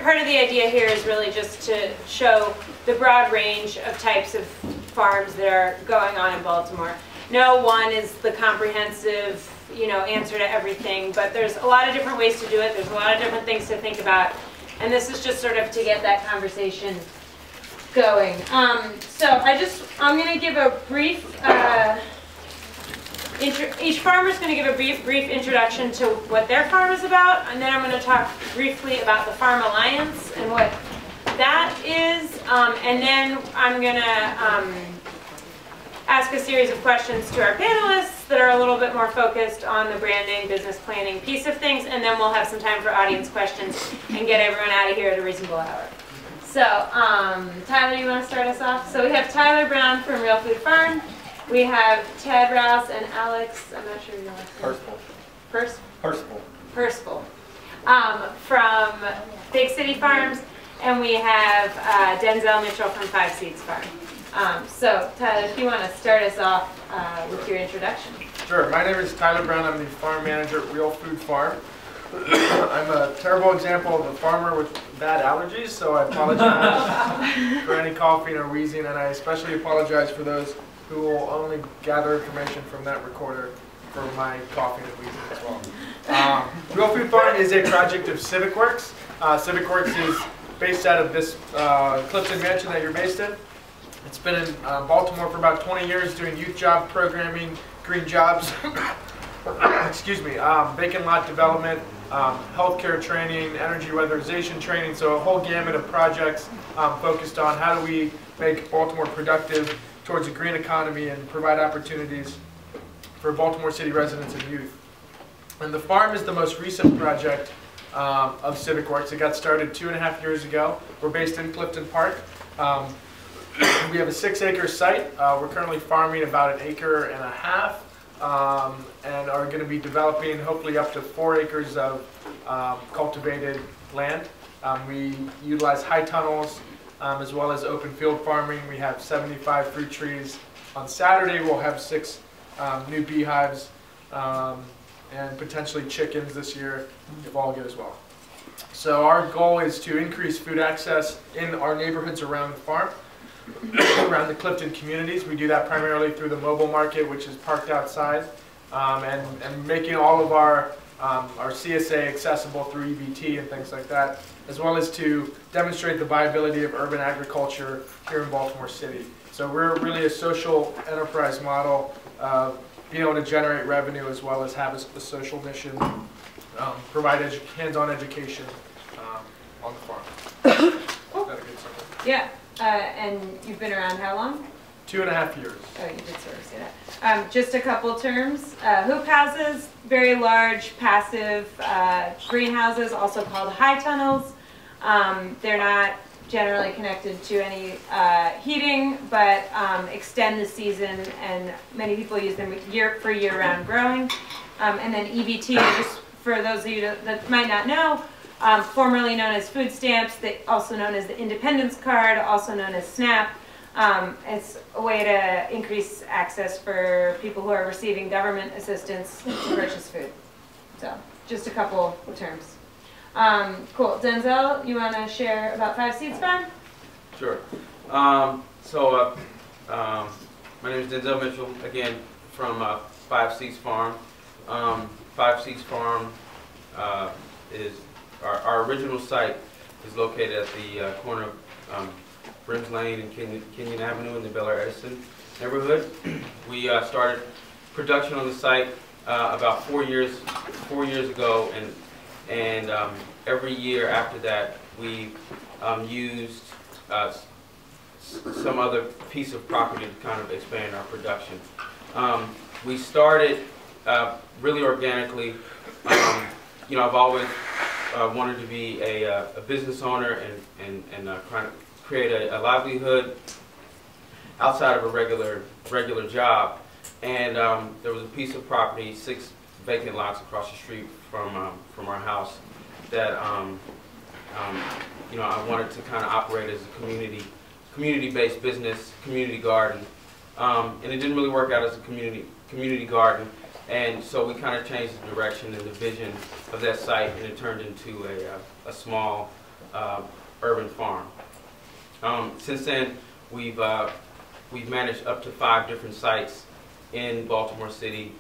part of the idea here is really just to show the broad range of types of farms that are going on in Baltimore. No one is the comprehensive, answer to everything, but there's a lot of different ways to do it. There's a lot of different things to think about, and this is just sort of to get that conversation going. I'm going to give a brief, each farmer is going to give a brief introduction to what their farm is about, and then I'm going to talk briefly about the Farm Alliance and what that is, and then I'm going to ask a series of questions to our panelists that are a little bit more focused on the branding, business planning piece of things, and then we'll have some time for audience questions and get everyone out of here at a reasonable hour. So, Tyler, you want to start us off? So we have Tyler Brown from Real Food Farm. We have Ted Rouse and Alex, I'm not sure your last name. Percival. From Big City Farms. And we have Denzel Mitchell from 5 Seeds Farm. So, Tyler, if you want to start us off with your introduction. Sure. My name is Tyler Brown. I'm the farm manager at Real Food Farm. I'm a terrible example of a farmer with bad allergies, so I apologize for any coughing or wheezing, and I especially apologize for those who will only gather information from that recorder for my coughing and wheezing as well. Real Food Farm is a project of Civic Works. Civic Works is based out of this Clifton mansion that you're based in. It's been in Baltimore for about 20 years doing youth job programming, green jobs, excuse me, vacant lot development, healthcare training, energy weatherization training, so a whole gamut of projects focused on how do we make Baltimore productive towards a green economy and provide opportunities for Baltimore City residents and youth. And the farm is the most recent project of Civic Works. It got started 2.5 years ago. We're based in Clifton Park. We have a 6-acre site. We're currently farming about 1.5 acres and are going to be developing hopefully up to 4 acres of cultivated land. We utilize high tunnels as well as open field farming. We have 75 fruit trees. On Saturday we'll have 6 new beehives and potentially chickens this year if all goes well. So our goal is to increase food access in our neighborhoods around the farm, around the Clifton communities. We do that primarily through the mobile market, which is parked outside, and making all of our CSA accessible through EBT and things like that, as well as to demonstrate the viability of urban agriculture here in Baltimore City. So we're really a social enterprise model of being able to generate revenue as well as have a social mission, provide hands-on education on the farm. Cool. Is that a good summary? Yeah. And you've been around how long? 2.5 years. Oh, you did sort of say that. Just a couple terms. Hoop houses, very large, passive greenhouses, also called high tunnels. They're not generally connected to any heating, but extend the season, and many people use them for year-round growing. And then EBT, just for those of you that might not know, formerly known as food stamps, also known as the Independence Card, also known as SNAP. It's a way to increase access for people who are receiving government assistance to purchase food. So, just a couple of terms. Cool. Denzel, you want to share about 5 Seeds Farm? Sure. My name is Denzel Mitchell, again, from 5 Seeds Farm. 5 Seeds Farm is our original site is located at the corner of Brims Lane and Kenyon Avenue in the Bel Air Edison neighborhood. We started production on the site about 4 years ago, and every year after that we used some other piece of property to kind of expand our production. We started really organically. I've always wanted to be a business owner and trying to create a livelihood outside of a regular job. And there was a piece of property, 6 vacant lots across the street from our house that I wanted to kind of operate as a community-based business, community garden, and it didn't really work out as a community garden, and so we kind of changed the direction and the vision of that site, and it turned into a small urban farm. Since then, we've managed up to 5 different sites in Baltimore City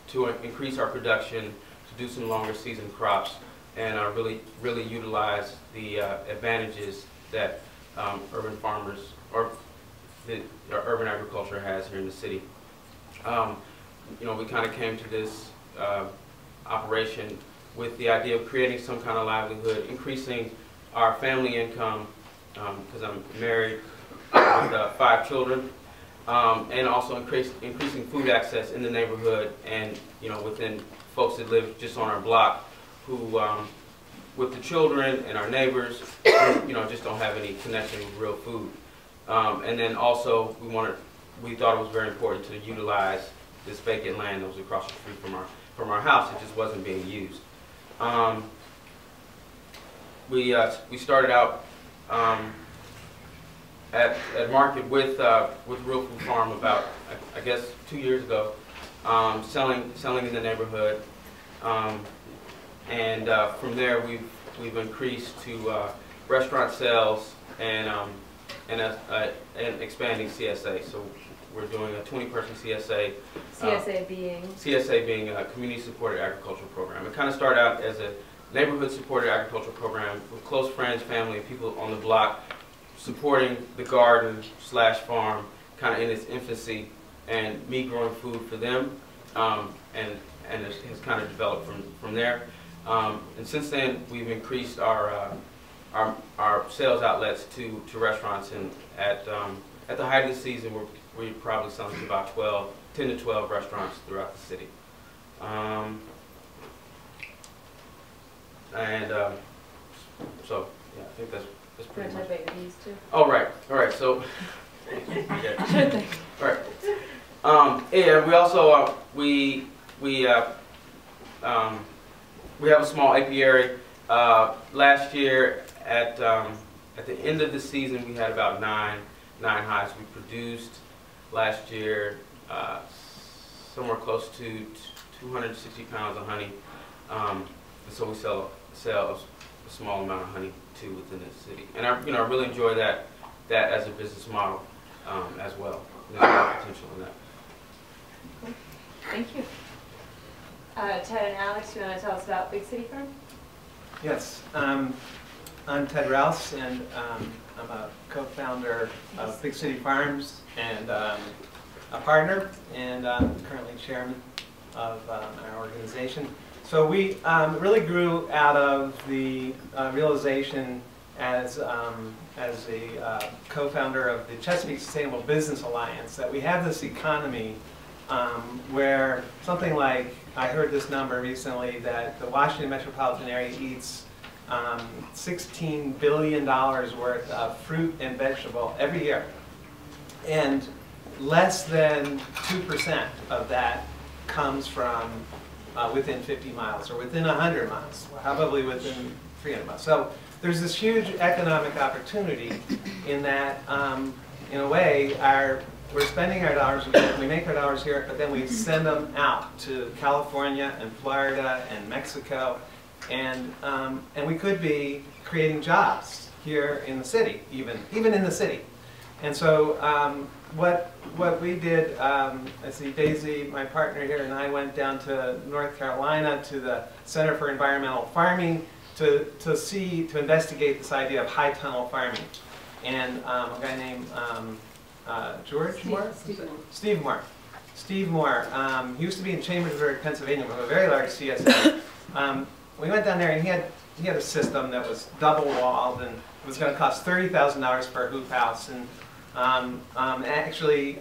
to increase our production, to do some longer season crops, and really utilize the advantages that urban farmers or urban agriculture has here in the city. We kind of came to this operation with the idea of creating some kind of livelihood, increasing our family income, because I'm married with 5 children, and also increasing food access in the neighborhood and within folks that live just on our block who, with the children and our neighbors, just don't have any connection with real food. And then also we thought it was very important to utilize this vacant land that was across the street from our house. It just wasn't being used. We started out at market with Real Food Farm about, I guess, 2 years ago, selling in the neighborhood, and from there we've increased to restaurant sales and expanding CSA. So we're doing a 20-person CSA. CSA being a community supported agricultural program. It kind of started out as a neighborhood supported agricultural program with close friends, family, and people on the block supporting the garden / farm kind of in its infancy, and me growing food for them, and it has kind of developed from there. And since then, we've increased our sales outlets to restaurants, and at the height of the season, we're probably selling to about 10 to 12 restaurants throughout the city. So yeah, I think that's pretty much. Bees too? Oh, right. All right. So, yeah. All right. Yeah. We also we have a small apiary. Last year at the end of the season, we had about nine hives. We produced last year somewhere close to 260 pounds of honey. And so we sell a small amount of honey too within the city, and I really enjoy that as a business model as well. There's a lot of potential in that. Cool. Thank you. Ted and Alex, you want to tell us about Big City Farm? Yes, I'm Ted Rouse, and I'm a co-founder of Big City Farms and a partner, and I'm currently chairman of our organization. So we really grew out of the realization as a co-founder of the Chesapeake Sustainable Business Alliance that we have this economy where something like, I heard this number recently, that the Washington metropolitan area eats $16 billion worth of fruit and vegetable every year. And less than 2% of that comes from within 50 miles or within 100 miles, probably within 300 miles. So there's this huge economic opportunity in that, in a way, we're spending our dollars, we make our dollars here, but then we send them out to California and Florida and Mexico, and we could be creating jobs here in the city, even in the city. And so what we did, let's see, Daisy, my partner here, and I went down to North Carolina to the Center for Environmental Farming to investigate this idea of high tunnel farming. And a guy named Steve Moore. He used to be in Chambersburg, Pennsylvania, with a very large CSA. We went down there, and he had a system that was double walled, and it was going to cost $30,000 per hoop house. And actually,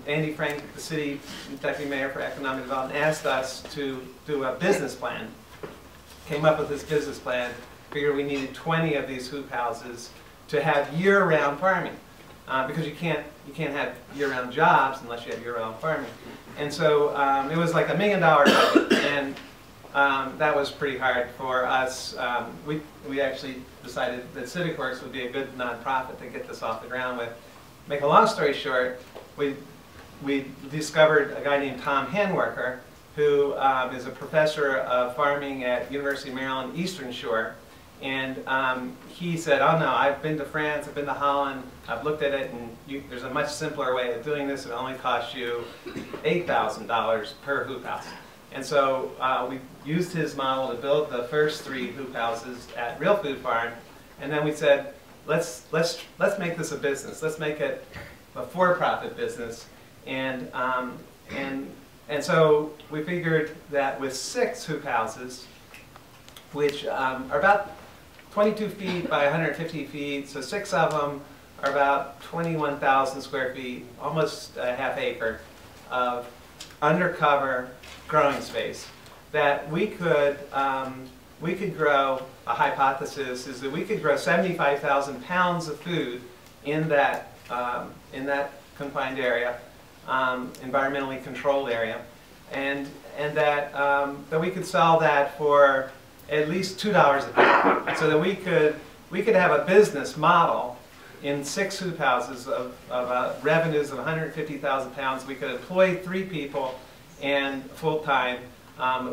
Andy Frank, the city deputy mayor for economic development, asked us to do a business plan. Came up with this business plan. Figured we needed 20 of these hoop houses to have year-round farming, because you can't have year-round jobs unless you have year-round farming. And so it was like $1 million budget, and that was pretty hard for us. We actually decided that CivicWorks would be a good nonprofit to get this off the ground with. Make a long story short, we discovered a guy named Tom Hanworker, who is a professor of farming at University of Maryland Eastern Shore, And he said, oh no, I've been to France, I've been to Holland, I've looked at it, and there's a much simpler way of doing this. It only costs you $8,000 per hoop house. And so we used his model to build the first 3 hoop houses at Real Food Farm. And then we said, let's make this a business. Let's make it a for-profit business. And so we figured that with 6 hoop houses, which are about 22 feet by 150 feet, so 6 of them are about 21,000 square feet, almost a half acre of undercover growing space, that we could grow. A hypothesis is that we could grow 75,000 pounds of food in that confined area, environmentally controlled area, and that we could sell that for at least $2 a pound, so that we could have a business model in 6 hoop houses of revenues of 150,000 pounds. We could employ 3 people and full-time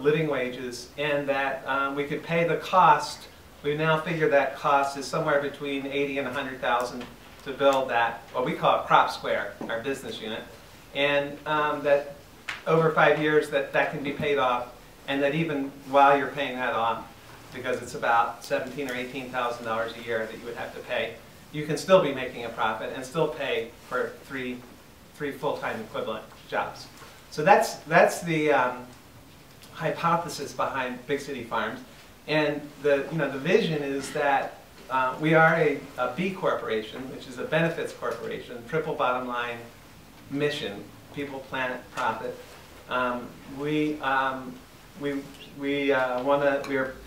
living wages, and that we could pay the cost. We now figure that cost is somewhere between $80,000 and $100,000 to build that, what we call Crop Square, our business unit, and that over 5 years that can be paid off, and that even while you're paying that off, because it's about $17,000 or $18,000 a year that you would have to pay, you can still be making a profit and still pay for three full-time equivalent jobs. So that's the hypothesis behind Big City Farms, and the vision is that we are a B corporation, which is a benefits corporation, triple bottom line mission: people, planet, profit. We are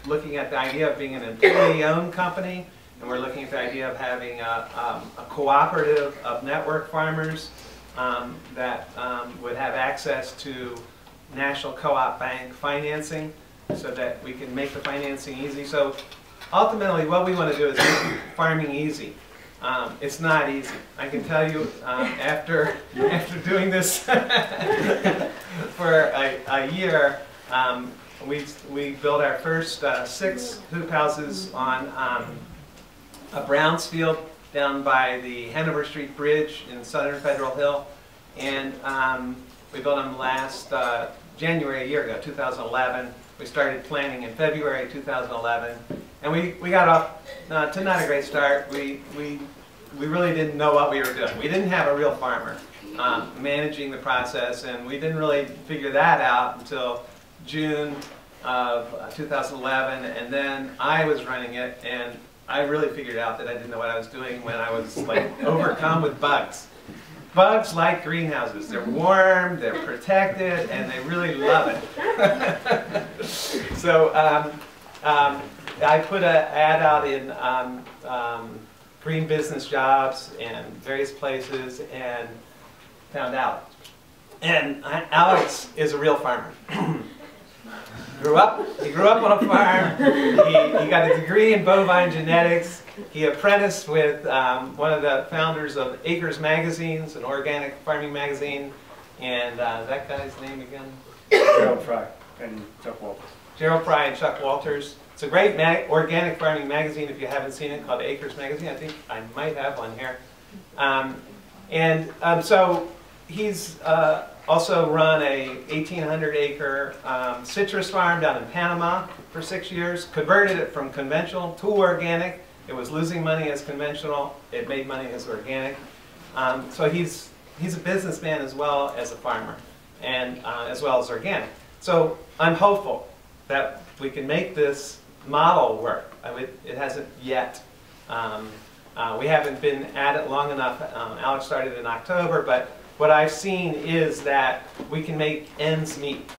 looking at the idea of being an employee-owned company, and we're looking at the idea of having a cooperative of network farmers that would have access to National Co-op Bank financing, so that we can make the financing easy. So ultimately what we want to do is make farming easy. It's not easy. I can tell you, after doing this for a year, we built our first 6 hoop houses on a Browns field down by the Hanover Street Bridge in Southern Federal Hill, and we built them last January, a year ago, 2011. We started planning in February 2011, and we got off to not a great start. We really didn't know what we were doing. We didn't have a real farmer managing the process, and we didn't really figure that out until June of 2011, and then I was running it, and I really figured out that I didn't know what I was doing when I was like overcome with bugs. Bugs like greenhouses. They're warm, they're protected, and they really love it. So I put an ad out in Green Business Jobs and various places, and found out. And Alex is a real farmer. He grew up on a farm. He got a degree in bovine genetics. He apprenticed with one of the founders of Acres Magazines, an organic farming magazine. And that guy's name again? Gerald Fry and Chuck Walters. Gerald Fry and Chuck Walters. It's a great organic farming magazine if you haven't seen it, called Acres Magazine. I think I might have one here. So he's also run a 1,800-acre citrus farm down in Panama for 6 years, converted it from conventional to organic. It was losing money as conventional. It made money as organic. So he's a businessman as well as a farmer, and as well as organic. So I'm hopeful that we can make this model work. It hasn't yet. We haven't been at it long enough. Alex started in October, but what I've seen is that we can make ends meet.